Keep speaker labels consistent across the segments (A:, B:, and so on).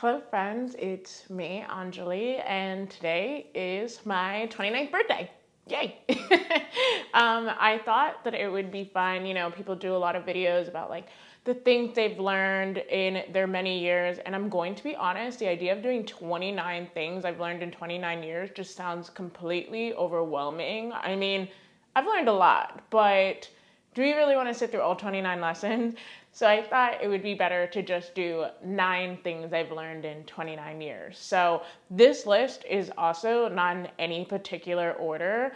A: Hello friends, it's me, Anjali, and today is my 29th birthday. Yay! I thought that it would be fun. People do a lot of videos about like the things they've learned in their many years, and I'm going to be honest, the idea of doing 29 things I've learned in 29 years just sounds completely overwhelming. I mean, I've learned a lot, but do we really want to sit through all 29 lessons? So I thought it would be better to just do 9 things I've learned in 29 years. So this list is also not in any particular order.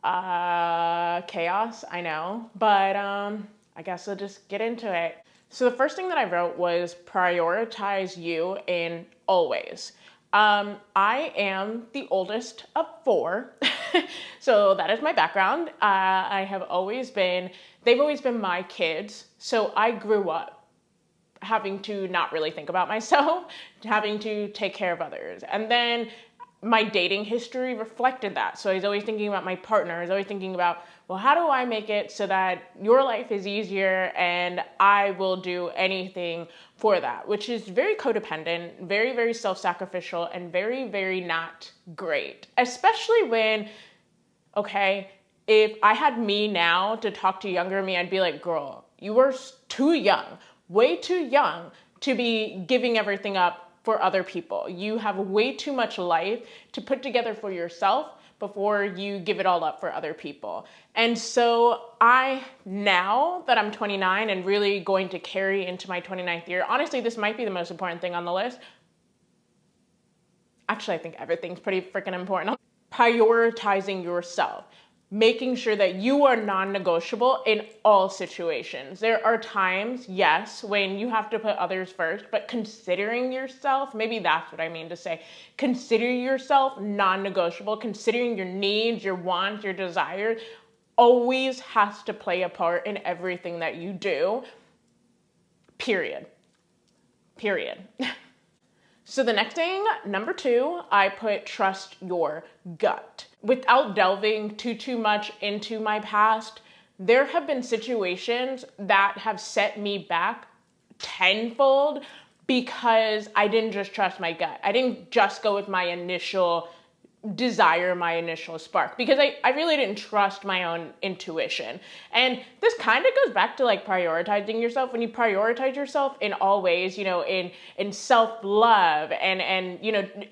A: Chaos, I know, but I guess I'll just get into it. So the first thing that I wrote was prioritize you in always. I am the oldest of 4, so that is my background. They've always been my kids, so I grew up having to not really think about myself, having to take care of others. And then my dating history reflected that. So I was always thinking about my partner. I was always thinking about, well, how do I make it so that your life is easier and I will do anything for that, which is very codependent, very, very self-sacrificial, and very, very not great. Especially when, okay, if I had me now to talk to younger me, I'd be like, girl, you are too young, way too young to be giving everything up for other people. You have way too much life to put together for yourself before you give it all up for other people. And so now that I'm 29 and really going to carry into my 29th year, honestly, this might be the most important thing on the list. Actually, I think everything's pretty freaking important. Prioritizing yourself. Making sure that you are non-negotiable in all situations. There are times, yes, when you have to put others first, but considering yourself, maybe that's what I mean to say. Consider yourself non-negotiable, considering your needs, your wants, your desires, always has to play a part in everything that you do. Period. So the next thing, number 2, I put trust your gut. Without delving too much into my past, there have been situations that have set me back tenfold because I didn't just trust my gut. I didn't just go with my initial desire, my initial spark, because I really didn't trust my own intuition. And this kind of goes back to like prioritizing yourself. When you prioritize yourself in all ways, in self-love and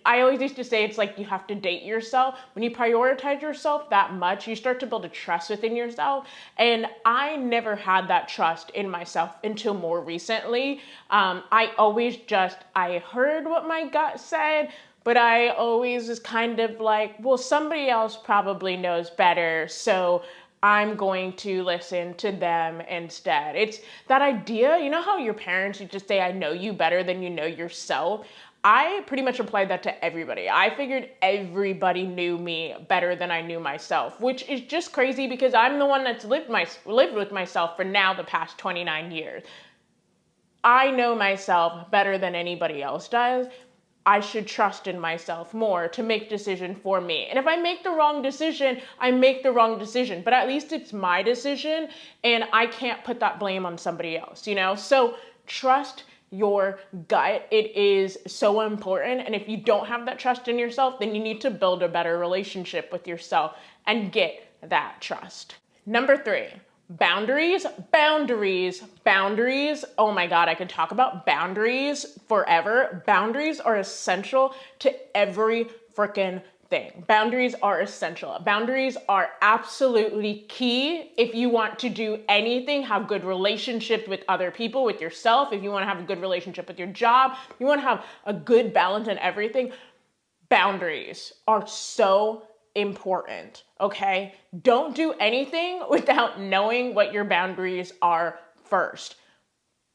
A: I always used to say it's like you have to date yourself. When you prioritize yourself that much, you start to build a trust within yourself. And I never had that trust in myself until more recently. I heard what my gut said, but I always was kind of like, well, somebody else probably knows better, so I'm going to listen to them instead. It's that idea, how your parents used to say, I know you better than you know yourself. I pretty much applied that to everybody. I figured everybody knew me better than I knew myself, which is just crazy because I'm the one that's lived with myself for now the past 29 years. I know myself better than anybody else does. I should trust in myself more to make decision for me. And if I make the wrong decision, I make the wrong decision, but at least it's my decision and I can't put that blame on somebody else, So trust your gut. It is so important. And if you don't have that trust in yourself, then you need to build a better relationship with yourself and get that trust. Number 3. Boundaries. Oh my God, I could talk about boundaries forever. Boundaries are essential to every freaking thing. Boundaries are essential. Boundaries are absolutely key if you want to do anything, have good relationships with other people, with yourself, if you want to have a good relationship with your job, you want to have a good balance in everything. Boundaries are so important, okay? Don't do anything without knowing what your boundaries are first.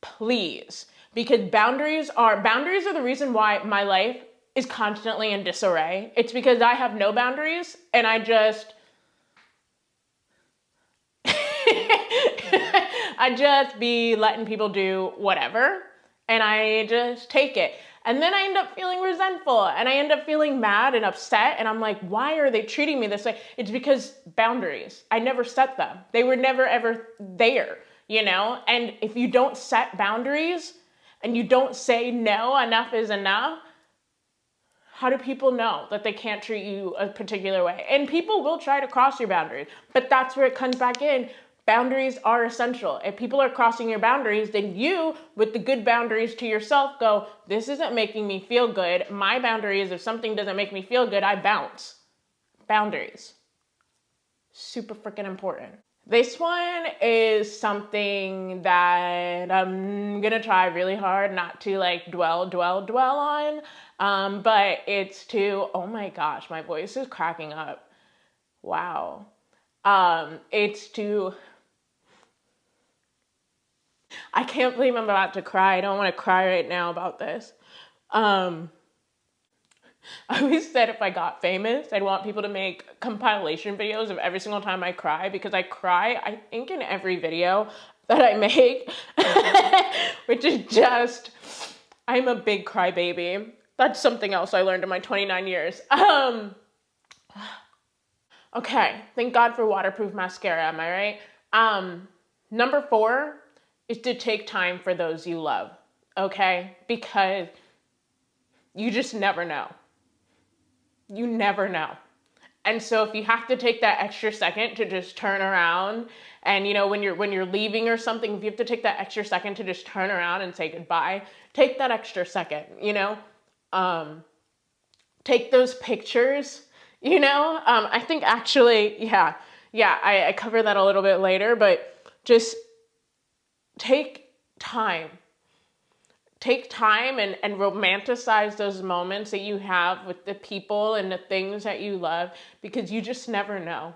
A: Please. Because boundaries are the reason why my life is constantly in disarray. It's because I have no boundaries and I just be letting people do whatever and I just take it. And then I end up feeling resentful and I end up feeling mad and upset. And I'm like, why are they treating me this way? It's because boundaries. I never set them. They were never, ever there, And if you don't set boundaries, and you don't say no, enough is enough, how do people know that they can't treat you a particular way? And people will try to cross your boundaries, but that's where it comes back in. Boundaries are essential. If people are crossing your boundaries, then you, with the good boundaries to yourself, go, this isn't making me feel good. My boundary is if something doesn't make me feel good, I bounce. Boundaries. Super freaking important. This one is something that I'm gonna try really hard not to like dwell on. But it's to, oh my gosh, my voice is cracking up. Wow. It's to, I can't believe I'm about to cry. I don't want to cry right now about this. I always said if I got famous, I'd want people to make compilation videos of every single time I cry, because I cry, I think, in every video that I make, which is just, I'm a big crybaby. That's something else I learned in my 29 years. Okay, thank God for waterproof mascara, am I right? Number 4 is to take time for those you love, okay? Because you just never know. You never know. And so if you have to take that extra second to just turn around, and when you're leaving or something, if you have to take that extra second to just turn around and say goodbye, take that extra second, take those pictures, I think actually, I cover that a little bit later, but just take time. Take time and romanticize those moments that you have with the people and the things that you love, because you just never know.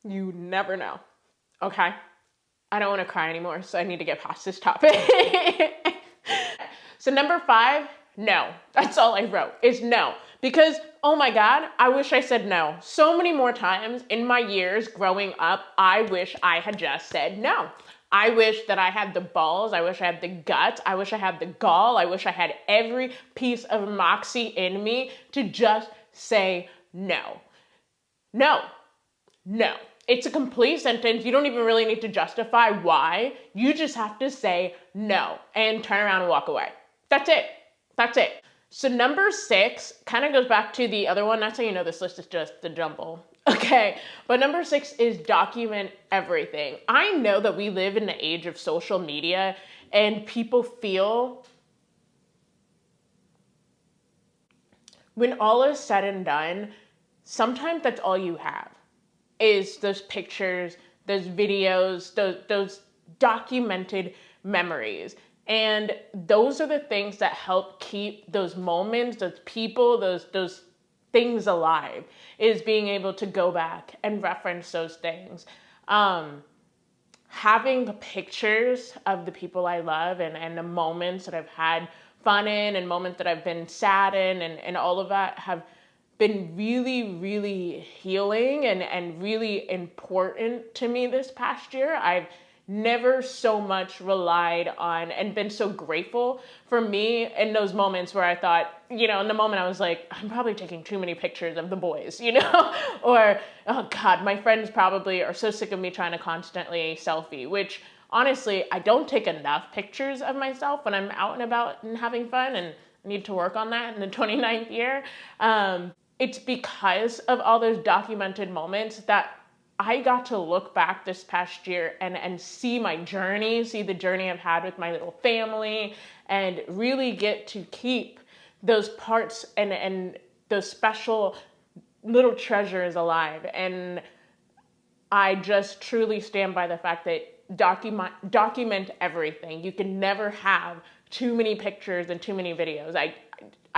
A: You never know. Okay? I don't want to cry anymore, so I need to get past this topic. So number 5, no. That's all I wrote, is no. Because, oh my God, I wish I said no. So many more times in my years growing up, I wish I had just said no. I wish that I had the balls. I wish I had the guts. I wish I had the gall. I wish I had every piece of moxie in me to just say no. No. No. It's a complete sentence. You don't even really need to justify why. You just have to say no and turn around and walk away. That's it. That's it. So number 6 kind of goes back to the other one. That's how you know this list is just the jumble. Okay, but number 6 is document everything. I know that we live in the age of social media, and people feel, when all is said and done, sometimes that's all you have, is those pictures, those videos, those documented memories. And those are the things that help keep those moments, those people, those things alive, is being able to go back and reference those things. Having pictures of the people I love and the moments that I've had fun in and moments that I've been sad in and all of that have been really, really healing and really important to me this past year. I've never so much relied on and been so grateful for me in those moments where I thought, in the moment I was like, I'm probably taking too many pictures of the boys, or, oh God, my friends probably are so sick of me trying to constantly selfie, which honestly, I don't take enough pictures of myself when I'm out and about and having fun, and I need to work on that in the 29th year. It's because of all those documented moments that I got to look back this past year and see my journey, see the journey I've had with my little family, and really get to keep those parts and those special little treasures alive. And I just truly stand by the fact that document everything. You can never have too many pictures and too many videos.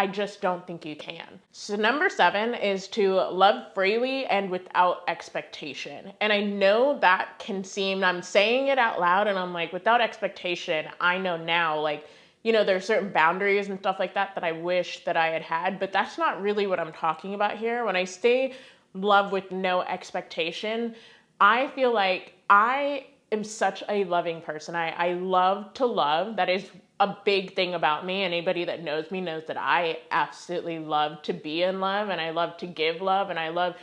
A: I just don't think you can. So number 7 is to love freely and without expectation. And I know that can seem, I'm saying it out loud and I'm like, without expectation, I know now, there's certain boundaries and stuff like that I wish that I had had, but that's not really what I'm talking about here. When I say love with no expectation, I feel like I am such a loving person. I love to love. That is a big thing about me. Anybody that knows me knows that I absolutely love to be in love, and I love to give love, and I love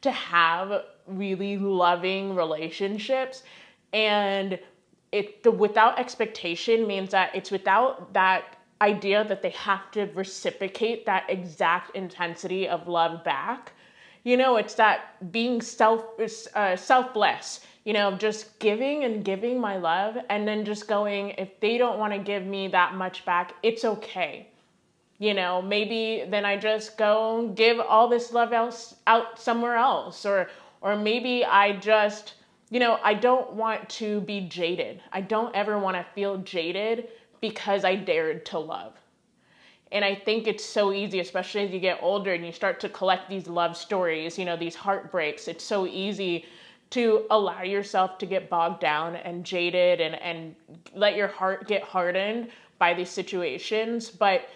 A: to have really loving relationships. And the without expectation means that it's without that idea that they have to reciprocate that exact intensity of love back. It's that being selfless, just giving and giving my love, and then just going, if they don't want to give me that much back, it's okay. Maybe then I just go give all this love else out somewhere else, or maybe I just, I don't want to be jaded. I don't ever want to feel jaded because I dared to love. And I think it's so easy, especially as you get older and you start to collect these love stories, these heartbreaks. It's so easy to allow yourself to get bogged down and jaded and let your heart get hardened by these situations. But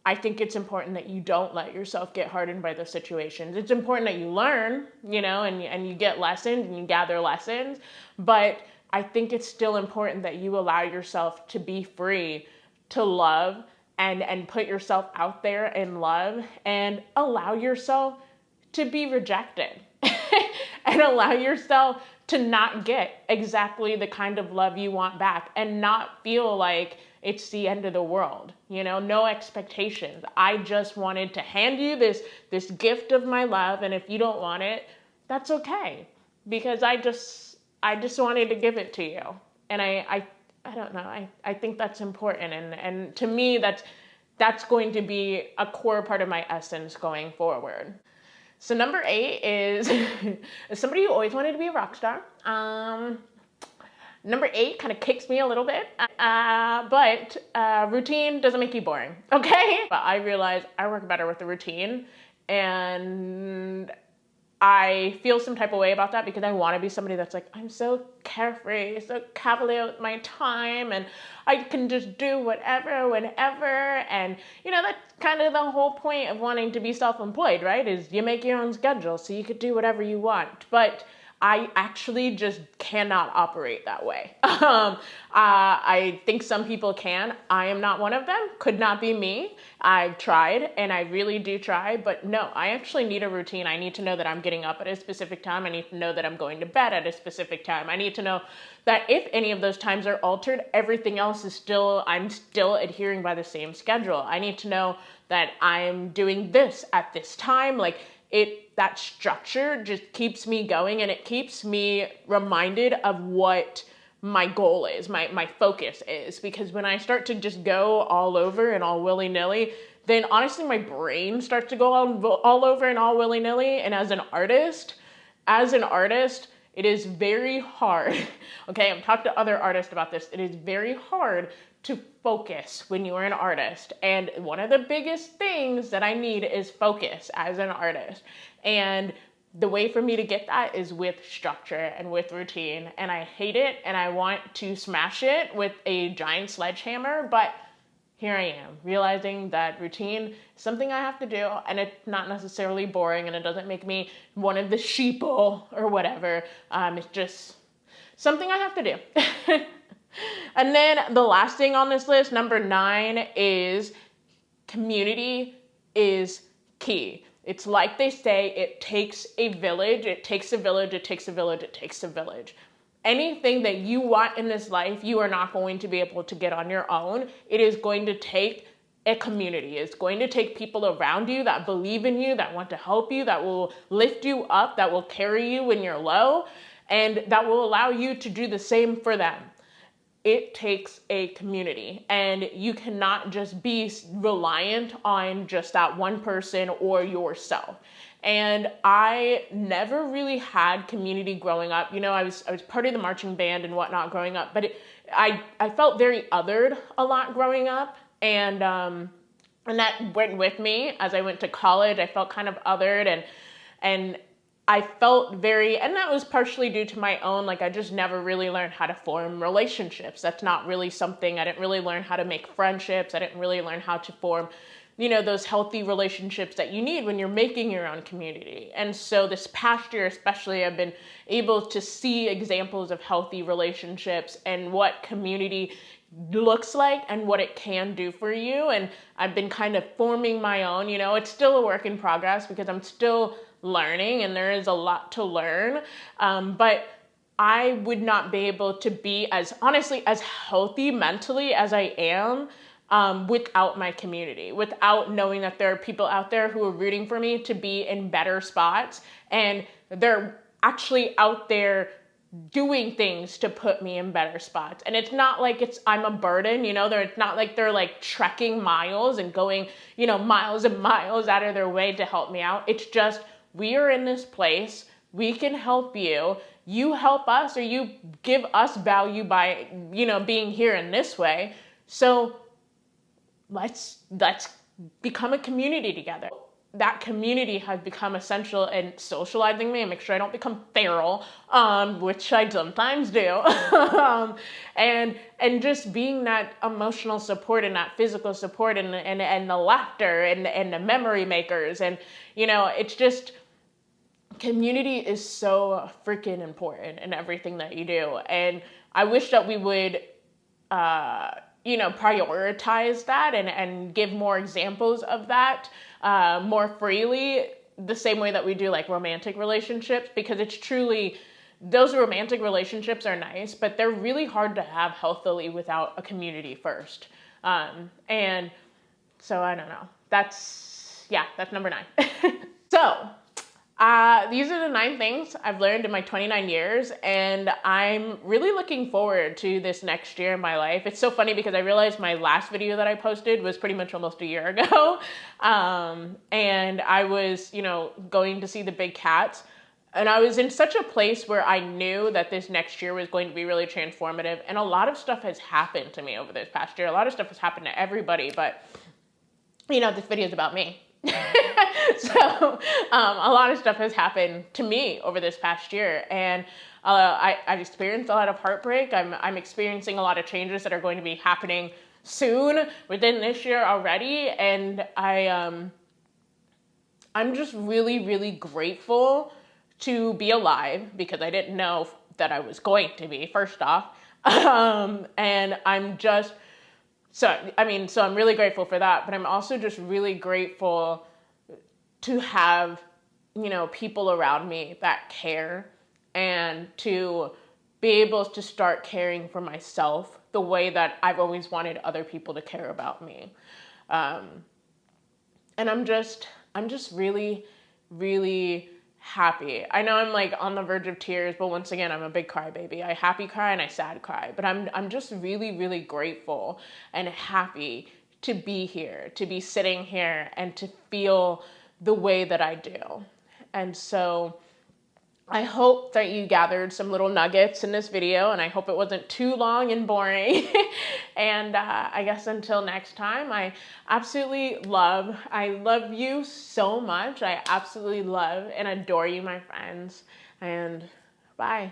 A: I think it's important that you don't let yourself get hardened by those situations. It's important that you learn, and you get lessons and you gather lessons. But I think it's still important that you allow yourself to be free to love and put yourself out there in love, and allow yourself to be rejected and allow yourself to not get exactly the kind of love you want back, and not feel like it's the end of the world. No expectations. I just wanted to hand you this gift of my love, and if you don't want it, that's okay, because I just wanted to give it to you. And I don't know. I think that's important, and to me that's going to be a core part of my essence going forward. So number 8 is somebody who always wanted to be a rock star. Number 8 kind of kicks me a little bit, but routine doesn't make you boring, okay? But I realize I work better with the routine, and I feel some type of way about that because I want to be somebody that's like, I'm so carefree, so cavalier with my time, and I can just do whatever, whenever. And, that's kind of the whole point of wanting to be self-employed, right? Is you make your own schedule so you could do whatever you want. But I actually just cannot operate that way. I think some people can. I am not one of them. Could not be me. I've tried, and I really do try, but no, I actually need a routine. I need to know that I'm getting up at a specific time. I need to know that I'm going to bed at a specific time. I need to know that if any of those times are altered, everything else is I'm still adhering by the same schedule. I need to know that I'm doing this at this time. That structure just keeps me going, and it keeps me reminded of what my goal is, my focus is. Because when I start to just go all over and all willy-nilly, then honestly my brain starts to go all over and all willy-nilly. And as an artist, it is very hard. Okay, I'm talking to other artists about this. It is very hard to focus when you are an artist. And one of the biggest things that I need is focus as an artist. And the way for me to get that is with structure and with routine. And I hate it, and I want to smash it with a giant sledgehammer, but here I am, realizing that routine is something I have to do, and it's not necessarily boring, and it doesn't make me one of the sheeple or whatever. It's just something I have to do. And then the last thing on this list, number 9, is community is key. It's like they say, it takes a village, it takes a village, it takes a village, it takes a village. Anything that you want in this life, you are not going to be able to get on your own. It is going to take a community. It's going to take people around you that believe in you, that want to help you, that will lift you up, that will carry you when you're low, and that will allow you to do the same for them. It takes a community, and you cannot just be reliant on just that one person or yourself. And I never really had community growing up. I was part of the marching band and whatnot growing up, but I felt very othered a lot growing up, and that went with me as I went to college. I felt kind of othered, and I felt and that was partially due to my own, I just never really learned how to form relationships. That's not really something, I didn't really learn how to make friendships. I didn't really learn how to form, those healthy relationships that you need when you're making your own community. And so this past year especially, I've been able to see examples of healthy relationships and what community looks like and what it can do for you. And I've been kind of forming my own. It's still a work in progress because I'm still learning, and there is a lot to learn. But I would not be able to be as, honestly, as healthy mentally as I am without my community, without knowing that there are people out there who are rooting for me to be in better spots, and they're actually out there doing things to put me in better spots. And it's not like I'm a burden, you know, it's not like they're like trekking miles and going, you know, miles and miles out of their way to help me out. It's just, we are in this place, we can help you, you help us, or you give us value by, you know, being here in this way. So let's become a community together. That community has become essential in socializing me and make sure I don't become feral, which I sometimes do, and just being that emotional support and that physical support and the laughter and the memory makers. And, you know, it's just, community is so freaking important in everything that you do. And I wish that we would, you know, prioritize that and give more examples of that more freely, the same way that we do like romantic relationships, because it's truly, those romantic relationships are nice, but they're really hard to have healthily without a community first. And so I don't know, that's number 9. So these are the 9 things I've learned in my 29 years, and I'm really looking forward to this next year in my life. It's so funny because I realized my last video that I posted was pretty much almost a year ago, and I was, you know, going to see the big cats, and I was in such a place where I knew that this next year was going to be really transformative, and a lot of stuff has happened to me over this past year. A lot of stuff has happened to everybody, but, you know, this video is about me. So a lot of stuff has happened to me over this past year, and I've experienced a lot of heartbreak. I'm experiencing a lot of changes that are going to be happening soon within this year already, and I'm just really, really grateful to be alive, because I didn't know that I was going to be, first off, and so I'm really grateful for that, but I'm also just really grateful to have, you know, people around me that care, and to be able to start caring for myself the way that I've always wanted other people to care about me. And I'm just really, really happy. I know I'm like on the verge of tears, but once again, I'm a big crybaby. I happy cry and I sad cry, but I'm just really, really grateful and happy to be here, to be sitting here and to feel the way that I do. And so I hope that you gathered some little nuggets in this video, and I hope it wasn't too long and boring. And I guess until next time, I love you so much. I absolutely love and adore you, my friends. And bye.